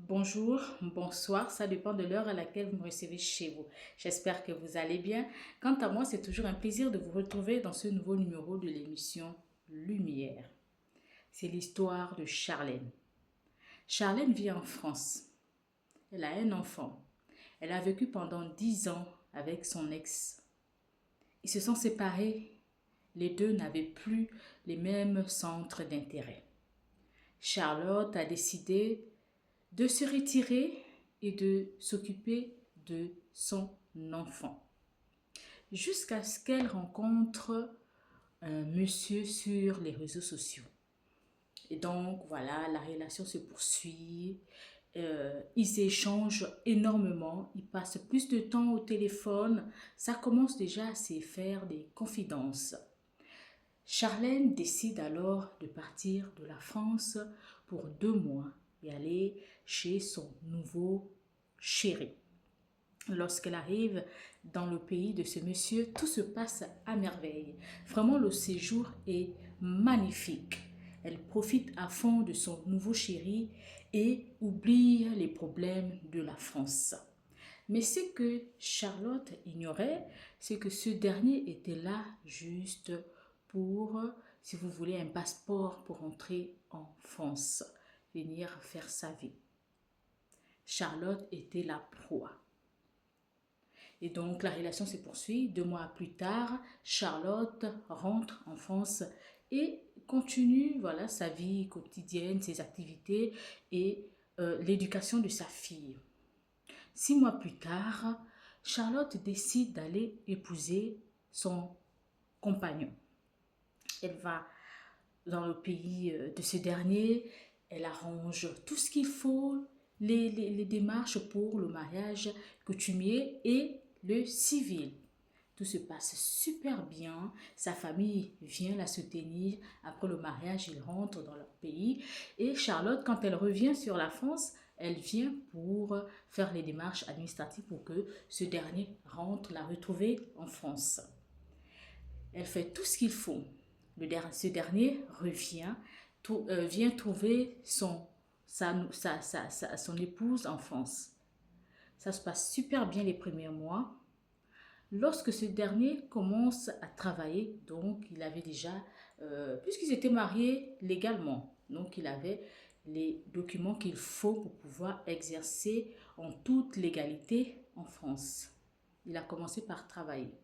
Bonjour, bonsoir, ça dépend de l'heure à laquelle vous me recevez chez vous. J'espère que vous allez bien. Quant à moi, c'est toujours un plaisir de vous retrouver dans ce nouveau numéro de l'émission Lumière. C'est l'histoire de Charlène. Charlène vit en France. Elle a un enfant. Elle a vécu pendant 10 ans avec son ex. Ils se sont séparés. Les deux n'avaient plus les mêmes centres d'intérêt. Charlotte a décidé de se retirer et de s'occuper de son enfant. Jusqu'à ce qu'elle rencontre un monsieur sur les réseaux sociaux. Et donc, voilà, la relation se poursuit. Ils échangent énormément. Ils passent plus de temps au téléphone. Ça commence déjà à se faire des confidences. Charlène décide alors de partir de la France pour 2 mois et aller chez son nouveau chéri. Lorsqu'elle arrive dans le pays de ce monsieur, tout se passe à merveille. Vraiment, le séjour est magnifique. Elle profite à fond de son nouveau chéri et oublie les problèmes de la France. Mais ce que Charlotte ignorait, c'est que ce dernier était là juste pour, si vous voulez, un passeport pour entrer en France, venir faire sa vie. Charlotte était la proie. Et donc la relation se poursuit. 2 mois plus tard, Charlotte rentre en France et continue voilà, sa vie quotidienne, ses activités et l'éducation de sa fille. 6 mois plus tard, Charlotte décide d'aller épouser son compagnon. Elle va dans le pays de ce dernier, elle arrange tout ce qu'il faut, les démarches pour le mariage coutumier et le civil. Tout se passe super bien. Sa famille vient la soutenir. Après le mariage, ils rentrent dans leur pays. Et Charlotte, quand elle revient sur la France, elle vient pour faire les démarches administratives pour que ce dernier rentre la retrouver en France. Elle fait tout ce qu'il faut. Ce dernier revient, vient trouver son épouse en France. Ça se passe super bien les premiers mois. Lorsque ce dernier commence à travailler, donc il avait déjà, puisqu'ils étaient mariés légalement, donc il avait les documents qu'il faut pour pouvoir exercer en toute légalité en France. Il a commencé par travailler.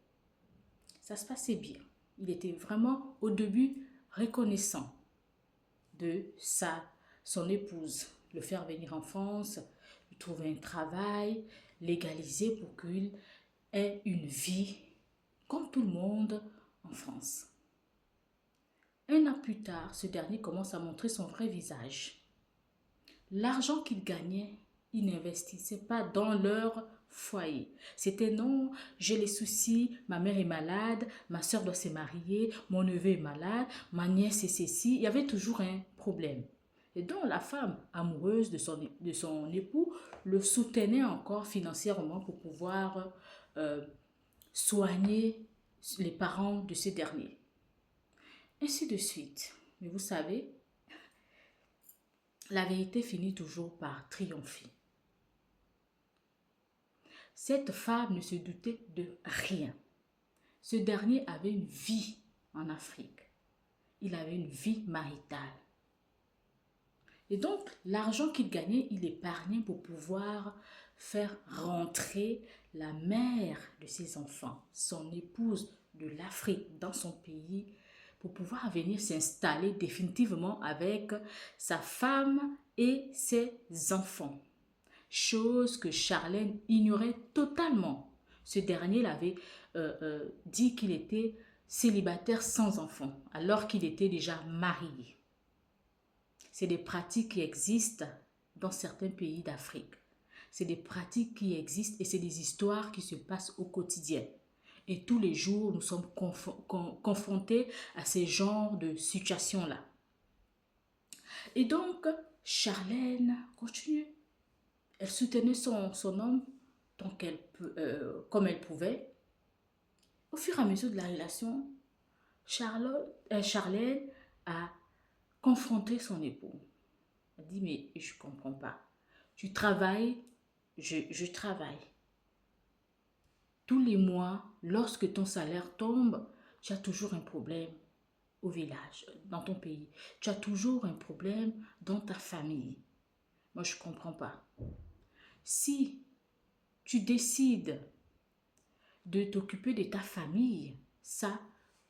Ça se passait bien. Il était vraiment au début reconnaissant de son épouse, le faire venir en France, lui trouver un travail, légaliser pour qu'il ait une vie comme tout le monde en France. 1 an plus tard, ce dernier commence à montrer son vrai visage. L'argent qu'il gagnait, il n'investissait pas dans leur foyer. C'était non, j'ai les soucis, ma mère est malade, ma soeur doit se marier, mon neveu est malade, ma nièce est ceci. Il y avait toujours un problème. Et donc la femme amoureuse de son époux le soutenait encore financièrement pour pouvoir soigner les parents de ce dernier. Ainsi de suite. Mais vous savez, la vérité finit toujours par triompher. Cette femme ne se doutait de rien. Ce dernier avait une vie en Afrique. Il avait une vie maritale. Et donc, l'argent qu'il gagnait, il épargnait pour pouvoir faire rentrer la mère de ses enfants, son épouse de l'Afrique dans son pays, pour pouvoir venir s'installer définitivement avec sa femme et ses enfants. Chose que Charlène ignorait totalement. Ce dernier l'avait dit qu'il était célibataire sans enfant, alors qu'il était déjà marié. C'est des pratiques qui existent dans certains pays d'Afrique. C'est des pratiques qui existent et c'est des histoires qui se passent au quotidien. Et tous les jours, nous sommes confrontés à ces genres de situations-là. Et donc, Charlène continue. Elle soutenait son homme comme elle pouvait. Au fur et à mesure de la relation, Charlène a confronté son époux. Elle dit, mais je ne comprends pas. Tu travailles, je travaille. Tous les mois, lorsque ton salaire tombe, tu as toujours un problème au village, dans ton pays. Tu as toujours un problème dans ta famille. Moi, je ne comprends pas. Si tu décides de t'occuper de ta famille, ça,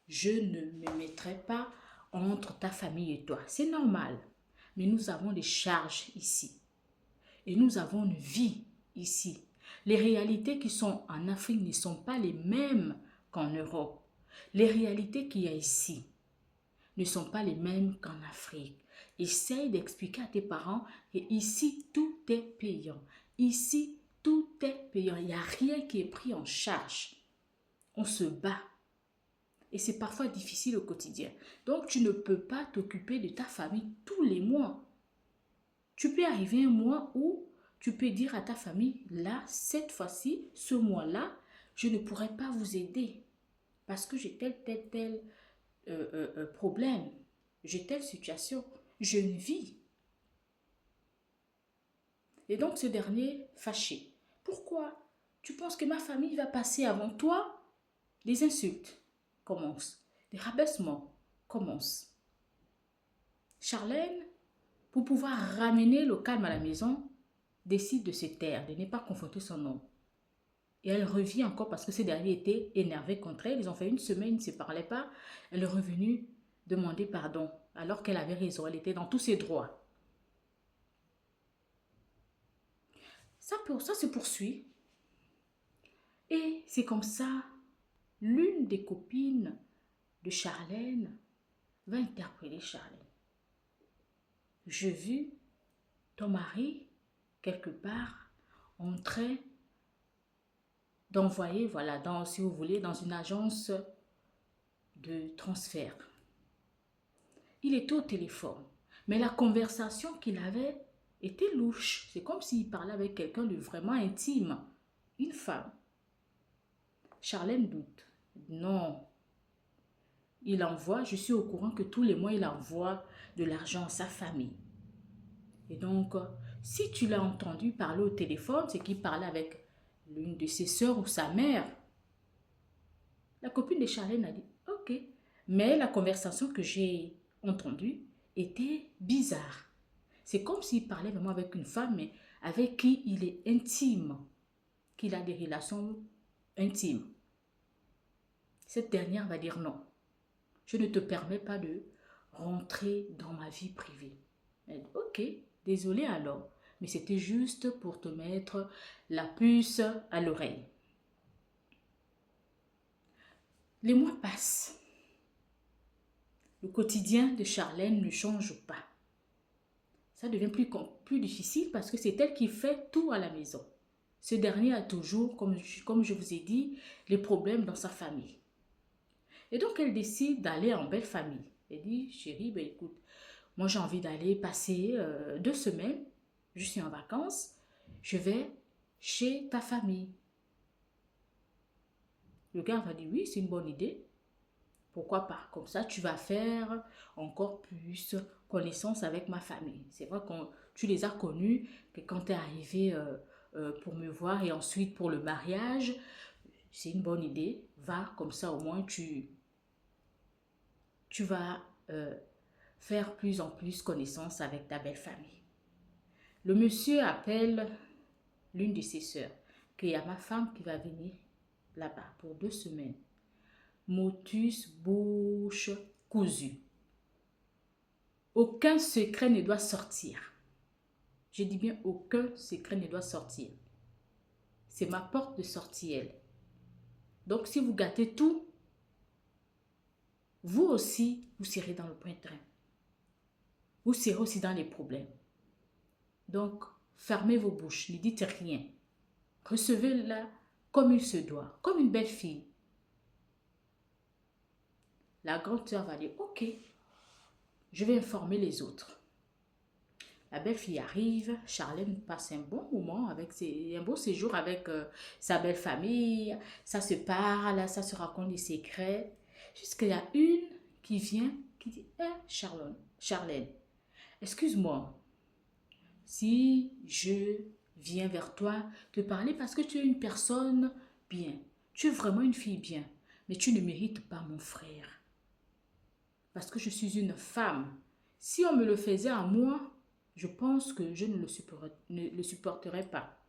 je ne me mettrai pas entre ta famille et toi. C'est normal. Mais nous avons des charges ici. Et nous avons une vie ici. Les réalités qui sont en Afrique ne sont pas les mêmes qu'en Europe. Les réalités qu'il y a ici ne sont pas les mêmes qu'en Afrique. Essaye d'expliquer à tes parents que ici, tout est payant. Ici, tout est payant. Il n'y a rien qui est pris en charge. On se bat. Et c'est parfois difficile au quotidien. Donc, tu ne peux pas t'occuper de ta famille tous les mois. Tu peux arriver un mois où tu peux dire à ta famille, là, cette fois-ci, ce mois-là, je ne pourrai pas vous aider parce que j'ai tel problème, j'ai telle situation, je ne vis. Et donc ce dernier fâché. Pourquoi? Tu penses que ma famille va passer avant toi? Les insultes commencent, les rabaissements commencent. Charlène, pour pouvoir ramener le calme à la maison, décide de se taire, de ne pas confronter son homme. Et elle revient encore parce que ces derniers étaient énervés contre elle. Ils ont fait une semaine, ils ne se parlaient pas. Elle est revenue demander pardon alors qu'elle avait raison. Elle était dans tous ses droits. Ça se poursuit. Et c'est comme ça, l'une des copines de Charlène va interpeller Charlène. Je vis ton mari quelque part en train d'envoyer, voilà, si vous voulez, dans une agence de transfert. Il était au téléphone, mais la conversation qu'il avait était louche. C'est comme s'il parlait avec quelqu'un de vraiment intime, une femme. Charlène doute. Non, il envoie, je suis au courant que tous les mois, il envoie de l'argent à sa famille. Et donc, si tu l'as entendu parler au téléphone, c'est qu'il parlait avec l'une de ses sœurs ou sa mère. La copine de Charlène a dit, ok. Mais la conversation que j'ai entendue était bizarre. C'est comme s'il parlait vraiment avec une femme, mais avec qui il est intime, qu'il a des relations intimes. Cette dernière va dire non. Je ne te permets pas de rentrer dans ma vie privée. Elle dit, ok, désolé alors, mais c'était juste pour te mettre la puce à l'oreille. Les mois passent. Le quotidien de Charlène ne change pas. Ça devient plus difficile parce que c'est elle qui fait tout à la maison. Ce dernier a toujours, comme je vous ai dit, les problèmes dans sa famille. Et donc, elle décide d'aller en belle famille. Elle dit, chérie, ben écoute, moi j'ai envie d'aller passer 2 semaines. Je suis en vacances. Je vais chez ta famille. Le gars va dire, oui, c'est une bonne idée. Pourquoi pas? Comme ça, tu vas faire encore plus connaissance avec ma famille. C'est vrai que tu les as connus, que quand tu es arrivé pour me voir et ensuite pour le mariage, c'est une bonne idée. Va, comme ça au moins tu vas faire plus en plus connaissance avec ta belle famille. Le monsieur appelle l'une de ses sœurs, qu'il y a ma femme qui va venir là-bas pour 2 semaines. Motus, bouche cousue. Aucun secret ne doit sortir. Je dis bien aucun secret ne doit sortir. C'est ma porte de sortie, elle. Donc si vous gâtez tout, vous aussi, vous serez dans le point de train. Vous serez aussi dans les problèmes. Donc, fermez vos bouches, ne dites rien. Recevez-la comme il se doit, comme une belle fille. La grande sœur va dire, ok, je vais informer les autres. La belle-fille arrive, Charlène passe un bon moment, un beau séjour avec sa belle famille, ça se parle, ça se raconte des secrets. Jusqu'il y a une qui vient, qui dit, Charlène, excuse-moi, si je viens vers toi te parler parce que tu es une personne bien, tu es vraiment une fille bien, mais tu ne mérites pas mon frère. Parce que je suis une femme. Si on me le faisait à moi, je pense que je ne le supporterais pas.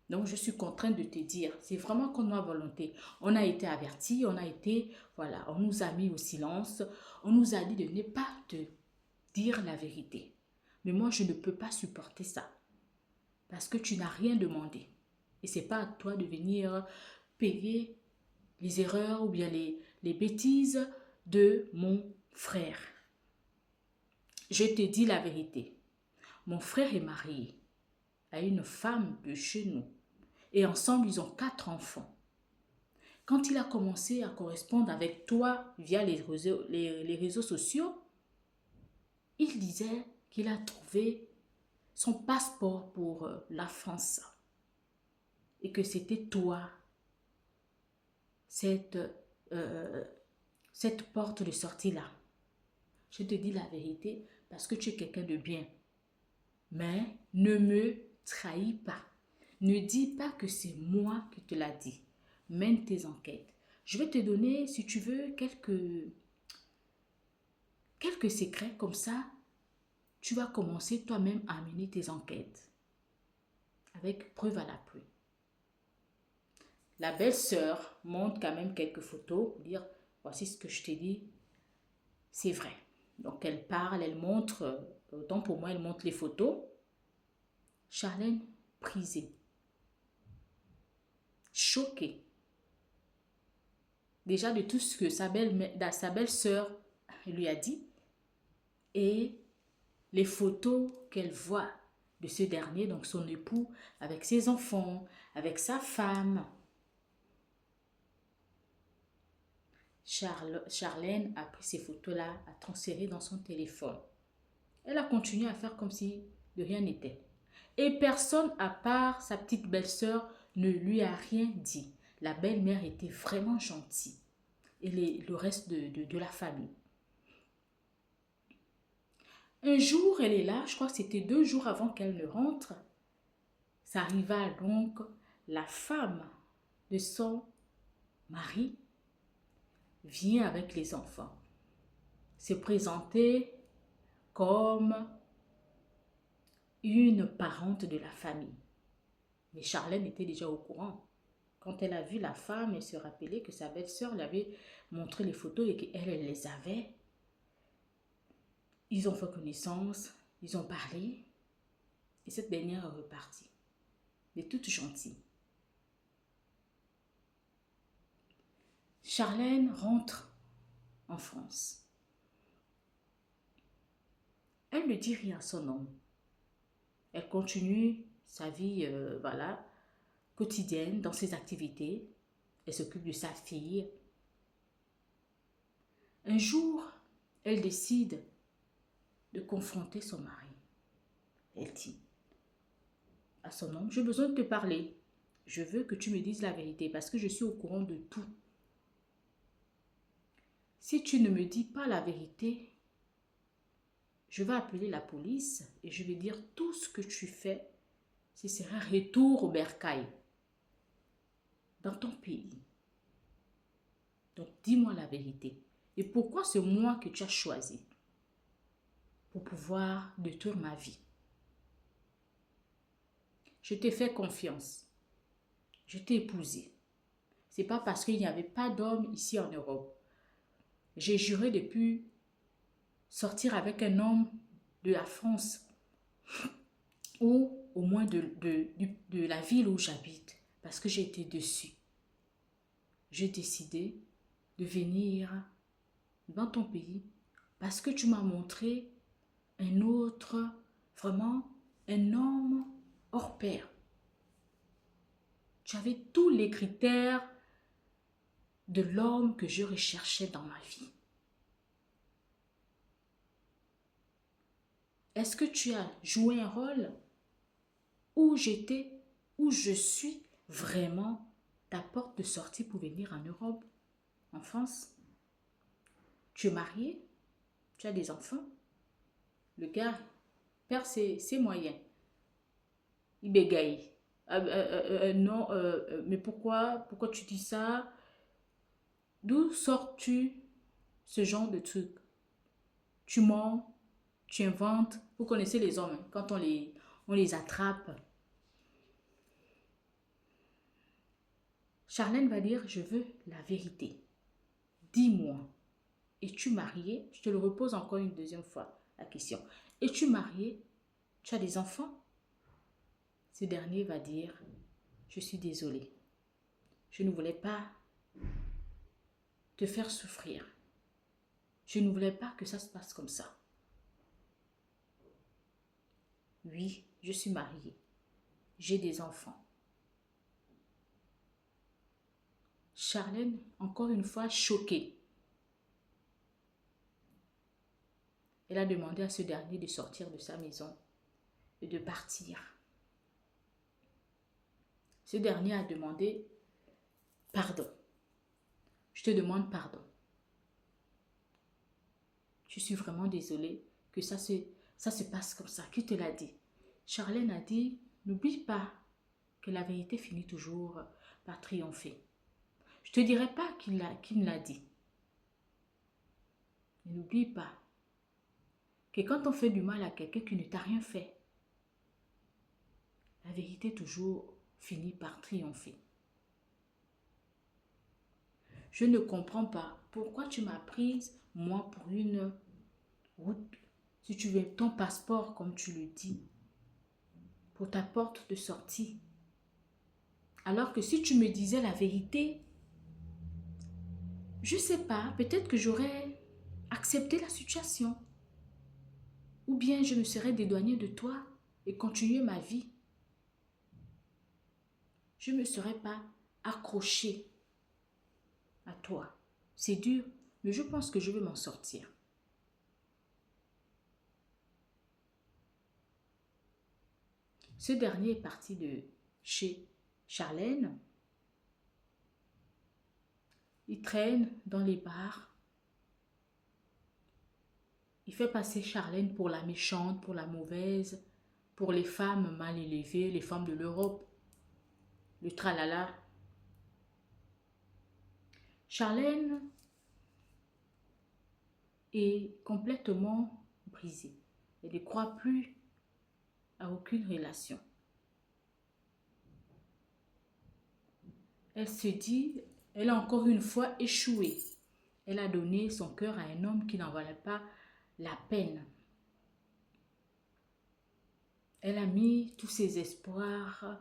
Donc, je suis contrainte de te dire, c'est vraiment contre ma volonté. On a été avertis, on a été, voilà, on nous a mis au silence, on nous a dit de ne pas te dire la vérité. Mais moi, je ne peux pas supporter ça parce que tu n'as rien demandé. Et c'est pas à toi de venir payer les erreurs ou bien les bêtises de mon frère. Je te dis la vérité. Mon frère est marié à une femme de chez nous. Et ensemble, ils ont 4 enfants. Quand il a commencé à correspondre avec toi via les réseaux sociaux, il disait qu'il a trouvé son passeport pour la France et que c'était toi, cette, euh, cette porte de sortie-là. Je te dis la vérité parce que tu es quelqu'un de bien. Mais ne me trahis pas. Ne dis pas que c'est moi qui te l'a dit. Mène tes enquêtes. Je vais te donner, si tu veux, quelques secrets. Comme ça, tu vas commencer toi-même à mener tes enquêtes. Avec preuve à l'appui. La belle-sœur montre quand même quelques photos pour dire, voici ce que je t'ai dit, c'est vrai. Donc elle parle, elle montre, autant pour moi, elle montre les photos. Charlène, prisée, choquée. Déjà de tout ce que sa belle-sœur lui a dit et les photos qu'elle voit de ce dernier, donc son époux, avec ses enfants, avec sa femme. Charlène a pris ces photos-là, a transféré dans son téléphone. Elle a continué à faire comme si de rien n'était. Et personne à part sa petite belle-sœur ne lui a rien dit. La belle-mère était vraiment gentille. Et le reste de la famille. Un jour, elle est là, je crois que c'était 2 jours avant qu'elle ne rentre. Ça arriva donc, la femme de son mari vient avec les enfants. Se présenter comme une parente de la famille. Mais Charlène était déjà au courant. Quand elle a vu la femme, elle se rappelait que sa belle-sœur lui avait montré les photos et qu'elle, elle les avait. Ils ont fait connaissance, ils ont parlé. Et cette dernière est repartie. Elle est toute gentille. Charlène rentre en France. Elle ne dit rien à son homme. Elle continue sa vie voilà, quotidienne dans ses activités. Elle s'occupe de sa fille. Un jour, elle décide de confronter son mari. Elle dit à son homme, j'ai besoin de te parler. Je veux que tu me dises la vérité parce que je suis au courant de tout. Si tu ne me dis pas la vérité, je vais appeler la police et je vais dire tout ce que tu fais, ce sera retour au bercail dans ton pays. Donc dis-moi la vérité. Et pourquoi c'est moi que tu as choisi pour pouvoir détruire ma vie? Je t'ai fait confiance. Je t'ai épousé. C'est pas parce qu'il n'y avait pas d'homme ici en Europe. J'ai juré depuis sortir avec un homme de la France ou au moins de la ville où j'habite parce que j'ai été déçue. J'ai décidé de venir dans ton pays parce que tu m'as montré un autre, vraiment un homme hors pair. Tu avais tous les critères de l'homme que je recherchais dans ma vie. Est-ce que tu as joué un rôle où j'étais, où je suis vraiment ta porte de sortie pour venir en Europe, en France? Tu es marié, tu as des enfants. Le gars perd ses moyens. Il bégaye. Non, mais pourquoi tu dis ça? D'où sors-tu ce genre de truc? Tu mens, tu inventes. Vous connaissez les hommes, hein, quand on les attrape. Charlène va dire, je veux la vérité. Dis-moi, es-tu marié? Je te le repose encore une deuxième fois, la question. Es-tu marié? Tu as des enfants? Ce dernier va dire, je suis désolé. Je ne voulais pas te faire souffrir. Je ne voulais pas que ça se passe comme ça. Oui, je suis mariée. J'ai des enfants. Charlène, encore une fois, choquée. Elle a demandé à ce dernier de sortir de sa maison et de partir. Ce dernier a demandé pardon. Je te demande pardon. Je suis vraiment désolée que ça se passe comme ça. Qui te l'a dit? Charlène a dit, n'oublie pas que la vérité finit toujours par triompher. Je ne te dirai pas qui me l'a dit. Mais n'oublie pas que quand on fait du mal à quelqu'un qui ne t'a rien fait, la vérité toujours finit par triompher. Je ne comprends pas pourquoi tu m'as prise, moi, pour une route, si tu veux, ton passeport, comme tu le dis, pour ta porte de sortie. Alors que si tu me disais la vérité, je ne sais pas, peut-être que j'aurais accepté la situation. Ou bien je me serais dédouanée de toi et continué ma vie. Je ne me serais pas accrochée à toi. C'est dur, mais je pense que je vais m'en sortir. Ce dernier est parti de chez Charlène. Il traîne dans les bars. Il fait passer Charlène pour la méchante, pour la mauvaise, pour les femmes mal élevées, les femmes de l'Europe. Le tralala. Charlène est complètement brisée. Elle ne croit plus à aucune relation. Elle se dit, elle a encore une fois échoué. Elle a donné son cœur à un homme qui n'en valait pas la peine. Elle a mis tous ses espoirs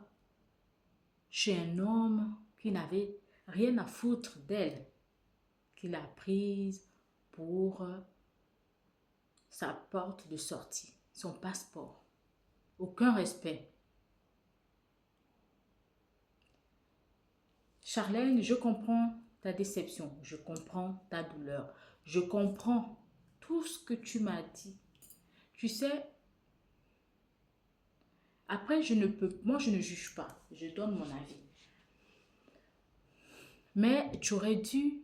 chez un homme qui n'avait rien à foutre d'elle, qu'il a prise pour sa porte de sortie, son passeport. Aucun respect. Charlène, je comprends ta déception, je comprends ta douleur, je comprends tout ce que tu m'as dit. Tu sais, après, moi je ne juge pas, je donne mon avis. Mais tu aurais dû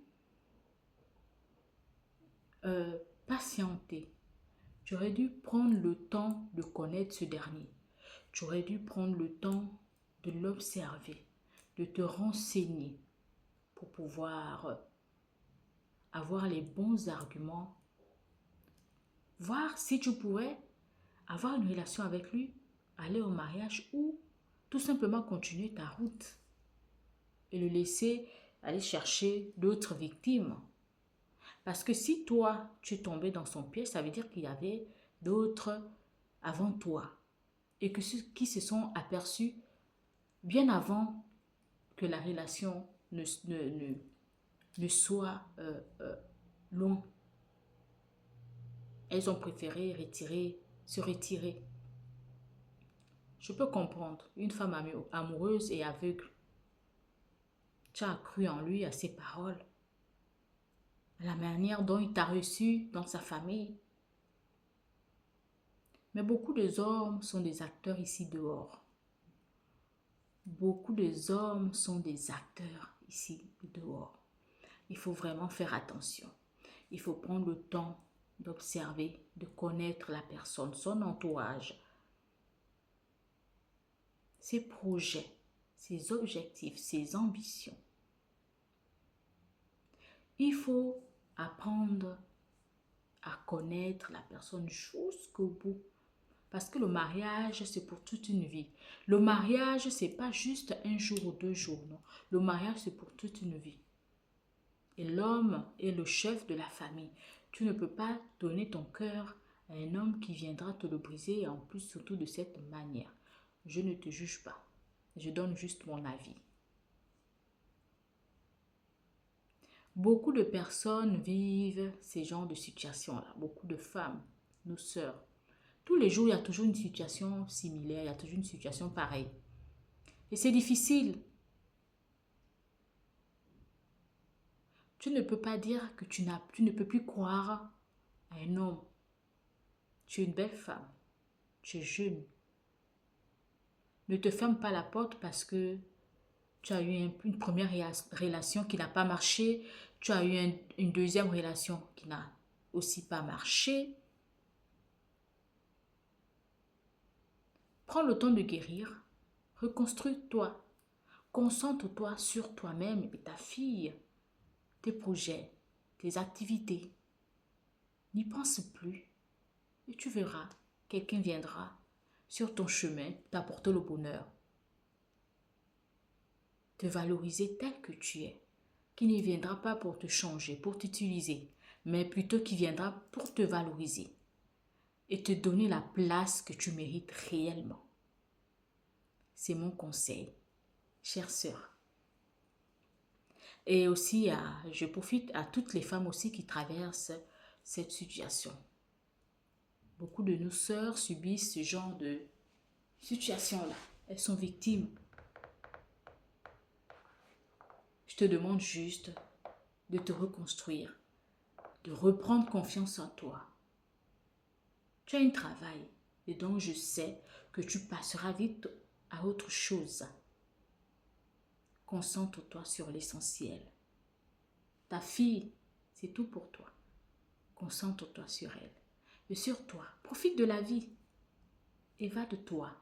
patienter. Tu aurais dû prendre le temps de connaître ce dernier. Tu aurais dû prendre le temps de l'observer, de te renseigner pour pouvoir avoir les bons arguments, voir si tu pourrais avoir une relation avec lui, aller au mariage ou tout simplement continuer ta route et le laisser aller chercher d'autres victimes. Parce que si toi, tu es tombé dans son piège, ça veut dire qu'il y avait d'autres avant toi et que ceux qui se sont aperçus bien avant que la relation ne soit longue. Elles ont préféré se retirer. Je peux comprendre, une femme amoureuse et aveugle. Tu as cru en lui, à ses paroles, à la manière dont il t'a reçu dans sa famille. Mais beaucoup de hommes sont des acteurs ici dehors. Beaucoup de hommes sont des acteurs ici dehors. Il faut vraiment faire attention. Il faut prendre le temps d'observer, de connaître la personne, son entourage. ses projets, ses objectifs, ses ambitions. Il faut apprendre à connaître la personne jusqu'au bout. Parce que le mariage, c'est pour toute une vie. Le mariage, c'est pas juste un jour ou 2 jours, non. Le mariage, c'est pour toute une vie. Et l'homme est le chef de la famille. Tu ne peux pas donner ton cœur à un homme qui viendra te le briser et en plus surtout de cette manière. Je ne te juge pas. Je donne juste mon avis. Beaucoup de personnes vivent ces genres de situations-là. Beaucoup de femmes, nos sœurs. Tous les jours, il y a toujours une situation similaire, il y a toujours une situation pareille. Et c'est difficile. Tu ne peux pas dire que tu ne peux plus croire à un homme. Tu es une belle femme. Tu es jeune. Ne te ferme pas la porte parce que tu as eu une première relation qui n'a pas marché. Tu as eu une deuxième relation qui n'a aussi pas marché. Prends le temps de guérir. Reconstruis-toi. Concentre-toi sur toi-même et ta fille, tes projets, tes activités. N'y pense plus et tu verras, quelqu'un viendra sur ton chemin t'apporter le bonheur. Te valoriser tel que tu es, qui ne viendra pas pour te changer, pour t'utiliser, mais plutôt qui viendra pour te valoriser et te donner la place que tu mérites réellement. C'est mon conseil, chère sœur. Et aussi, je profite à toutes les femmes aussi qui traversent cette situation. Beaucoup de nos sœurs subissent ce genre de situation-là. Elles sont victimes. Je te demande juste de te reconstruire, de reprendre confiance en toi. Tu as un travail et donc je sais que tu passeras vite à autre chose. Concentre-toi sur l'essentiel. Ta fille, c'est tout pour toi. Concentre-toi sur elle. Et sur toi, profite de la vie. Évade-toi.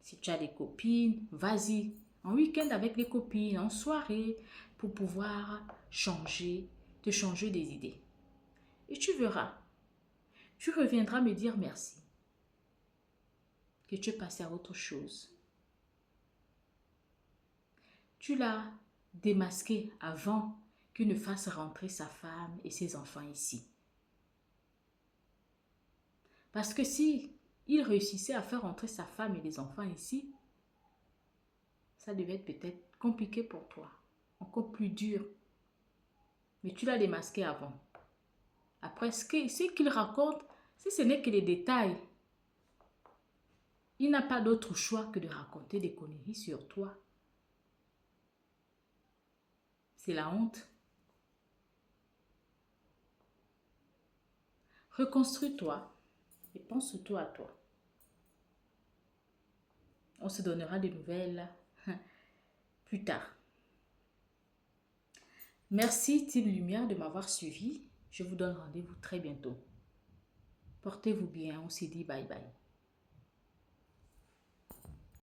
Si tu as des copines, vas-y. En week-end avec les copines, en soirée, pour pouvoir te changer des idées. Et tu verras. Tu reviendras me dire merci. Que tu es passé à autre chose. Tu l'as démasqué avant qu'il ne fasse rentrer sa femme et ses enfants ici. Parce que si il réussissait à faire rentrer sa femme et les enfants ici, ça devait être peut-être compliqué pour toi, encore plus dur. Mais tu l'as démasqué avant. Après, ce qu'il raconte, si ce n'est que les détails, il n'a pas d'autre choix que de raconter des conneries sur toi. C'est la honte. Reconstruis-toi et pense-toi à toi. On se donnera des nouvelles plus tard. Merci Team Lumière de m'avoir suivi. Je vous donne rendez-vous très bientôt. Portez-vous bien. On se dit bye bye.